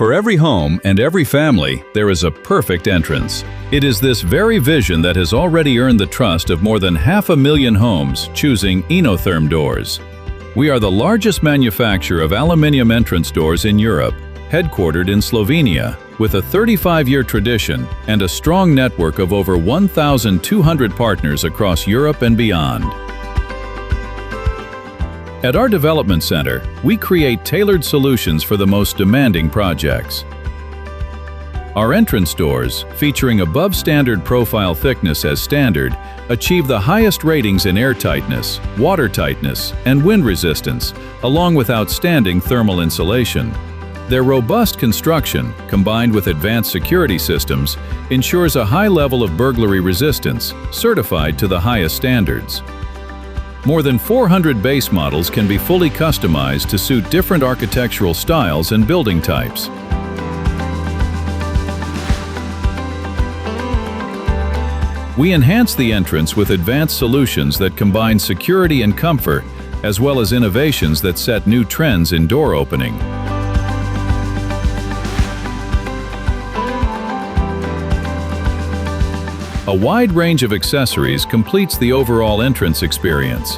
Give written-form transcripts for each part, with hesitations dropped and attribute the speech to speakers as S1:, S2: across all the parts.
S1: For every home and every family, there is a perfect entrance. It is this very vision that has already earned the trust of more than 500,000 homes choosing Inotherm doors. We are the largest manufacturer of aluminium entrance doors in Europe, headquartered in Slovenia, with a 35-year tradition and a strong network of over 1,200 partners across Europe and beyond. At our development center, we create tailored solutions for the most demanding projects. Our entrance doors, featuring above-standard profile thickness as standard, achieve the highest ratings in air tightness, water tightness, and wind resistance, along with outstanding thermal insulation. Their robust construction, combined with advanced security systems, ensures a high level of burglary resistance, certified to the highest standards. More than 400 base models can be fully customized to suit different architectural styles and building types. We enhance the entrance with advanced solutions that combine security and comfort, as well as innovations that set new trends in door opening. A wide range of accessories completes the overall entrance experience.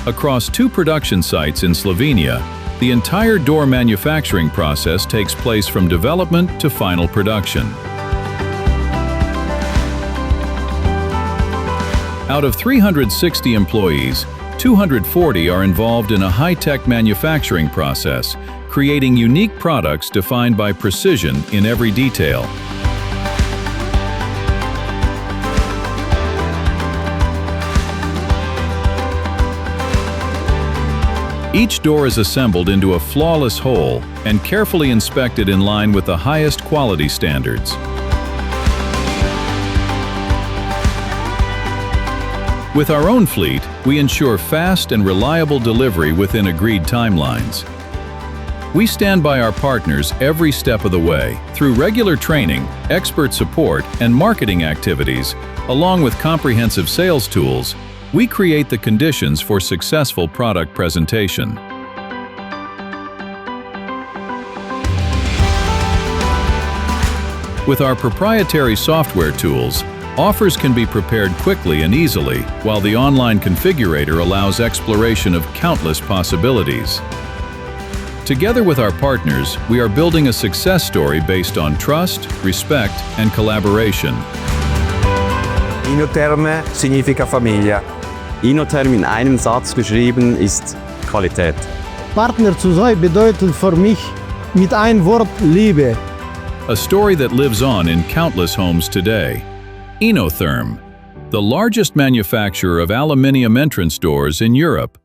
S1: Across 2 production sites in Slovenia, the entire door manufacturing process takes place from development to final production. Out of 360 employees, 240 are involved in a high-tech manufacturing process, creating unique products defined by precision in every detail. Each door is assembled into a flawless whole and carefully inspected in line with the highest quality standards. With our own fleet, we ensure fast and reliable delivery within agreed timelines. We stand by our partners every step of the way through regular training, expert support, and marketing activities, along with comprehensive sales tools. We create the conditions for successful product presentation. With our proprietary software tools, offers can be prepared quickly and easily, while the online configurator allows exploration of countless possibilities. Together with our partners, we are building a success story based on trust, respect, and collaboration.
S2: Inotherm significa famiglia.
S3: Inotherm in einem Satz beschrieben ist Qualität.
S4: Partner zu sein bedeutet für mich mit einem Wort Liebe.
S1: A story that lives on in countless homes today. Inotherm, the largest manufacturer of aluminium entrance doors in Europe.